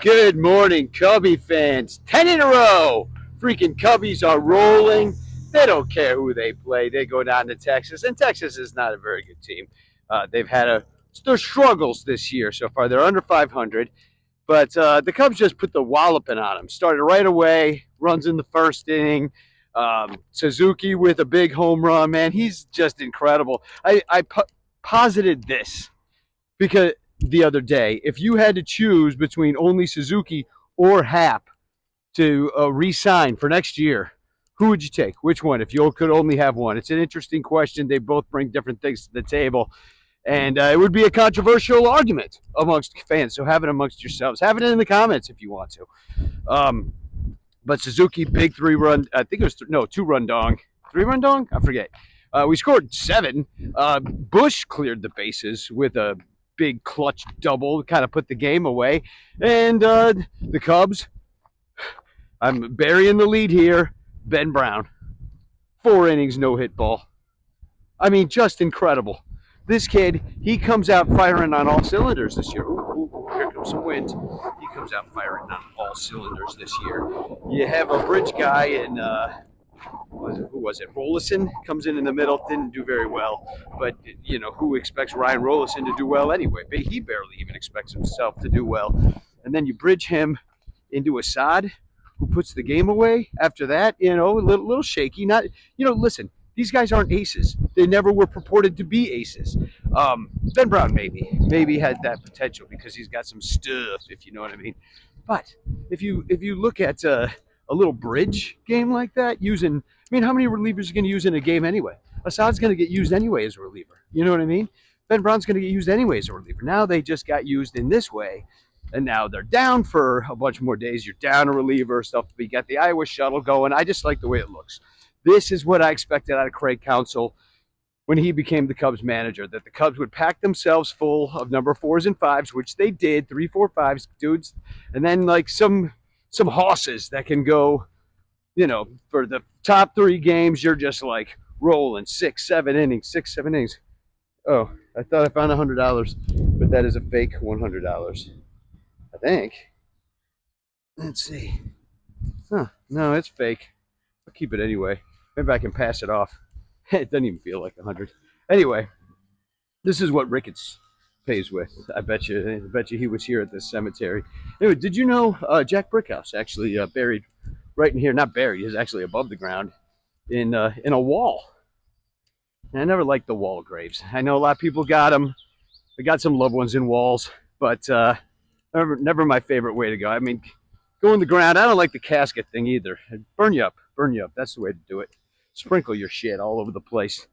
Good morning, Cubby fans. 10 in a row. Freaking Cubbies are rolling. They don't care who they play. They go down to Texas, and Texas is not a very good team. They've had their struggles this year so far. They're under 500, but the Cubs just put the walloping on them. Started right away, runs in the first inning. Suzuki with a big home run, man. He's just incredible. I posited this because the other day, if you had to choose between only Suzuki or Hap to re-sign for next year, who would you take? Which one? If you could only have one, it's an interesting question. They both bring different things to the table, and it would be a controversial argument amongst fans. So have it amongst yourselves. Have it in the comments if you want to. Um, but Suzuki, big 3-run. I think it was no 2-run dong, 3-run dong. I forget. We scored 7. Bush cleared the bases with a big clutch double, kind of put the game away. And the Cubs, I'm burying the lead here. Ben Brown, 4 innings, no hit ball. I mean, just incredible. This kid, he comes out firing on all cylinders this year. Ooh, here comes some wind. He comes out firing on all cylinders this year. You have a bridge guy in who was it? Rollison comes in the middle, didn't do very well, but who expects Ryan Rollison to do well anyway? He barely even expects himself to do well, and then you bridge him into Assad, who puts the game away. After that, a little shaky. Not, listen, these guys aren't aces. They never were purported to be aces. Ben Brown maybe had that potential because he's got some stuff, if you know what I mean. But if you look at a little bridge game like that, how many relievers are you going to use in a game anyway? Assad's going to get used anyway as a reliever. You know what I mean? Ben Brown's going to get used anyway as a reliever. Now they just got used in this way, and now they're down for a bunch more days. You're down a reliever, stuff. You got the Iowa shuttle going. I just like the way it looks. This is what I expected out of Craig Counsell when he became the Cubs manager, that the Cubs would pack themselves full of number 4s and 5s, which they did, 3, 4, 5s, dudes, and then like some hosses that can go, for the top 3 games, you're just like rolling 6, 7 innings, 6, 7 innings. Oh, I thought I found $100, but that is a fake $100. I think. Let's see. Huh? No, it's fake. I'll keep it anyway. Maybe I can pass it off. It doesn't even feel like 100. Anyway, this is what Ricketts pays with. I bet you he was here at this cemetery. Anyway, did you know Jack Brickhouse actually buried right in here? Not buried. He's actually above the ground in a wall. And I never liked the wall graves. I know a lot of people got them. They got some loved ones in walls, but never my favorite way to go. I mean, go in the ground. I don't like the casket thing either. Burn you up. That's the way to do it. Sprinkle your shit all over the place.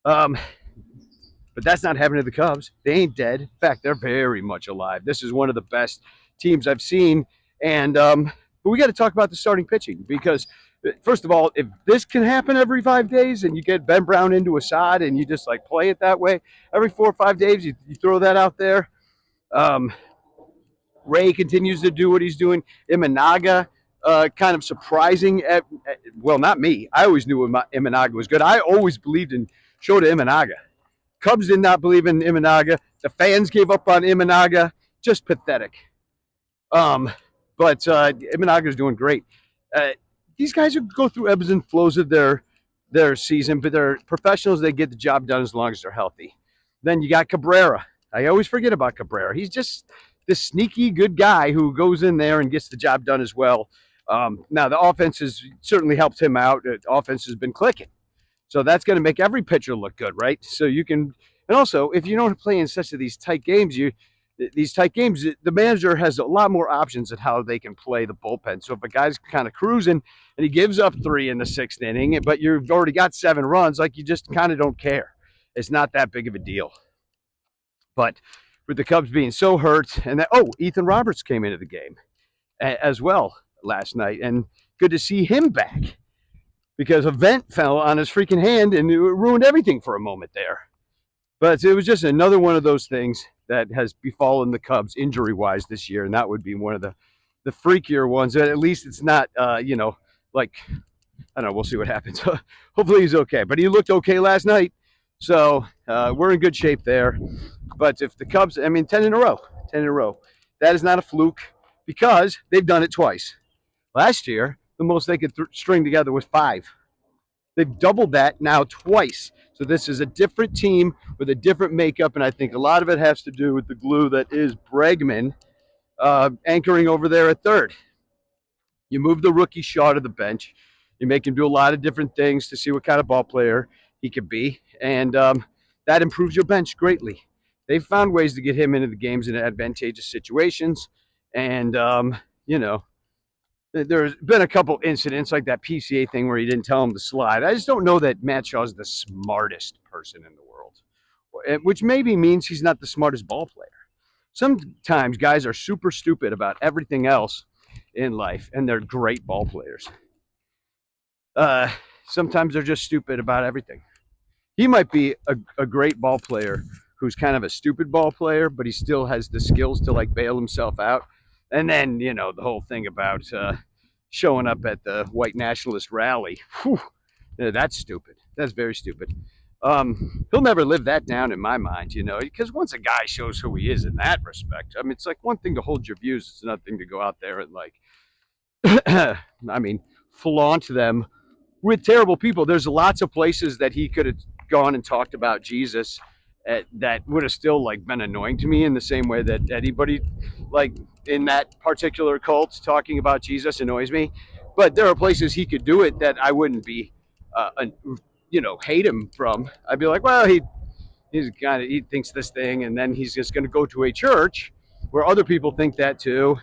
But that's not happening to the Cubs. They ain't dead. In fact, they're very much alive. This is one of the best teams I've seen. And but we got to talk about the starting pitching because, first of all, if this can happen every 5 days and you get Ben Brown into Assad and you just like play it that way, every 4 or 5 days you throw that out there. Ray continues to do what he's doing. Imanaga, kind of surprising. Well, not me. I always knew Imanaga was good. I always believed in Shota Imanaga. Cubs did not believe in Imanaga. The fans gave up on Imanaga. Just pathetic. But Imanaga is doing great. These guys go through ebbs and flows of their season, but they're professionals. They get the job done as long as they're healthy. Then you got Cabrera. I always forget about Cabrera. He's just this sneaky good guy who goes in there and gets the job done as well. Now, the offense has certainly helped him out. The offense has been clicking. So that's going to make every pitcher look good, right? So you can, and also, if you don't play in such of these tight games, the manager has a lot more options at how they can play the bullpen. So if a guy's kind of cruising and he gives up 3 in the 6th inning, but you've already got 7 runs, like you just kind of don't care. It's not that big of a deal. But with the Cubs being so hurt, and Ethan Roberts came into the game as well last night, and good to see him back because a vent fell on his freaking hand and it ruined everything for a moment there. But it was just another one of those things that has befallen the Cubs injury-wise this year, and that would be one of the freakier ones. At least it's not, like, I don't know, we'll see what happens. Hopefully he's okay. But he looked okay last night, so we're in good shape there. But if the Cubs, 10 in a row. That is not a fluke because they've done it twice. Last year, the most they could string together was 5. They've doubled that now twice. So this is a different team with a different makeup, and I think a lot of it has to do with the glue that is Bregman anchoring over there at third. You move the rookie Shaw to the bench. You make him do a lot of different things to see what kind of ball player he could be, and that improves your bench greatly. They've found ways to get him into the games in advantageous situations, and you know, there's been a couple incidents like that PCA thing where he didn't tell him to slide. I just don't know that Matt Shaw's the smartest person in the world, which maybe means he's not the smartest ball player. Sometimes guys are super stupid about everything else in life, and they're great ball players. Sometimes they're just stupid about everything. He might be a great ball player who's kind of a stupid ball player, but he still has the skills to like bail himself out. And then, you know, the whole thing about showing up at the white nationalist rally. Whew, that's stupid. That's very stupid. He'll never live that down in my mind, you know, because once a guy shows who he is in that respect, I mean, it's like one thing to hold your views. It's another thing to go out there and like, I mean, flaunt them with terrible people. There's lots of places that he could have gone and talked about Jesus that would have still like been annoying to me in the same way that anybody like in that particular cult talking about Jesus annoys me. But there are places he could do it that I wouldn't be, you know, hate him from. I'd be like, well, he thinks this thing, and then he's just going to go to a church where other people think that too,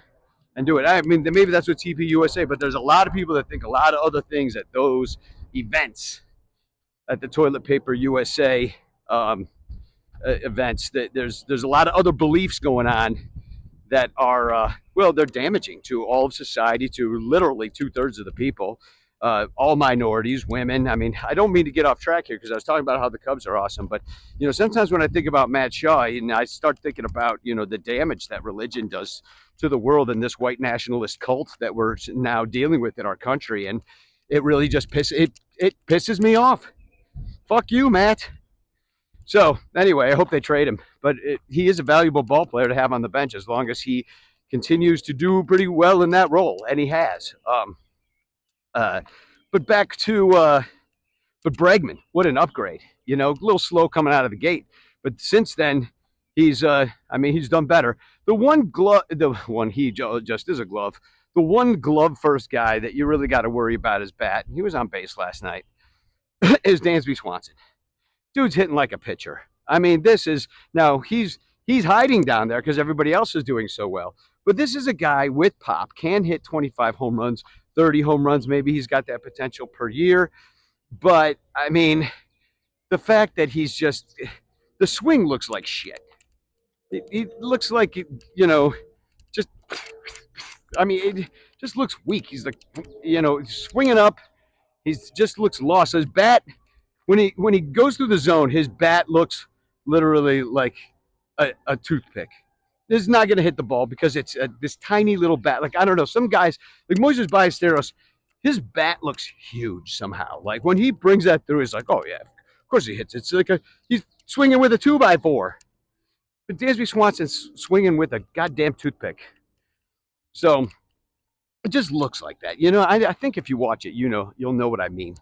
and do it. I mean, maybe that's what TPUSA, but there's a lot of people that think a lot of other things at those events, at the Toilet Paper USA events. That there's a lot of other beliefs going on that are well, they're damaging to all of society, to literally 2/3 of the people, all minorities, women. I mean, I don't mean to get off track here because I was talking about how the Cubs are awesome, but you know, sometimes when I think about Matt Shaw, and I start thinking about, you know, the damage that religion does to the world and this white nationalist cult that we're now dealing with in our country, and it really just pisses me off. Fuck you, Matt. So anyway, I hope they trade him, but he is a valuable ball player to have on the bench as long as he continues to do pretty well in that role, and he has. But back to but Bregman, what an upgrade! You know, a little slow coming out of the gate, but since then he's I mean, he's done better. The one he just is a glove. The one glove first guy that you really got to worry about is bat. He was on base last night. Is Dansby Swanson. Dude's hitting like a pitcher. I mean, this is now he's hiding down there because everybody else is doing so well. But this is a guy with pop, can hit 25 home runs, 30 home runs. Maybe he's got that potential per year. But I mean, the fact that he's just the swing looks like shit. It looks like, you know, just I mean, it just looks weak. He's like, you know, swinging up. He just looks lost. His bat, when he goes through the zone, his bat looks literally like a toothpick. This is not going to hit the ball because it's this tiny little bat. Like, I don't know, some guys, like Moises Ballesteros, his bat looks huge somehow. Like, when he brings that through, it's like, oh, yeah, of course he hits. It's like he's swinging with a 2x4. But Dansby Swanson's swinging with a goddamn toothpick. So it just looks like that. You know, I think if you watch it, you'll know what I mean.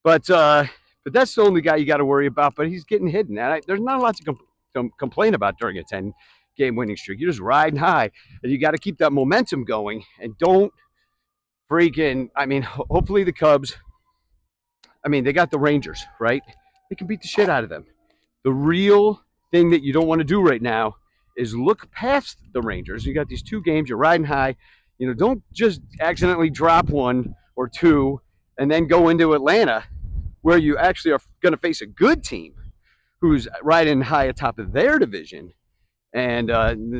But that's the only guy you got to worry about. But he's getting hidden. And there's not a lot to complain about during a 10-game winning streak. You're just riding high, and you got to keep that momentum going. And don't freaking. I mean, hopefully the Cubs. I mean, they got the Rangers, right? They can beat the shit out of them. The real thing that you don't want to do right now is look past the Rangers. You got these 2 games. You're riding high. You know, don't just accidentally drop 1 or 2 and then go into Atlanta, where you actually are going to face a good team who's riding high atop of their division, and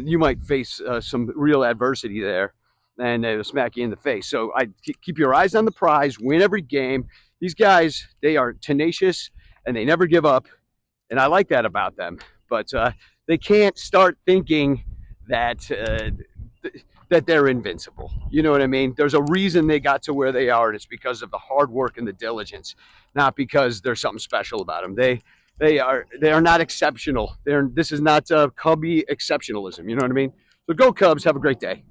you might face some real adversity there, and they'll smack you in the face. So I keep your eyes on the prize, win every game. These guys, they are tenacious, and they never give up, and I like that about them. But they can't start thinking that that they're invincible. You know what I mean? There's a reason they got to where they are, and it's because of the hard work and the diligence, not because there's something special about them. They are not exceptional. This is not Cubby exceptionalism. You know what I mean? So go Cubs. Have a great day.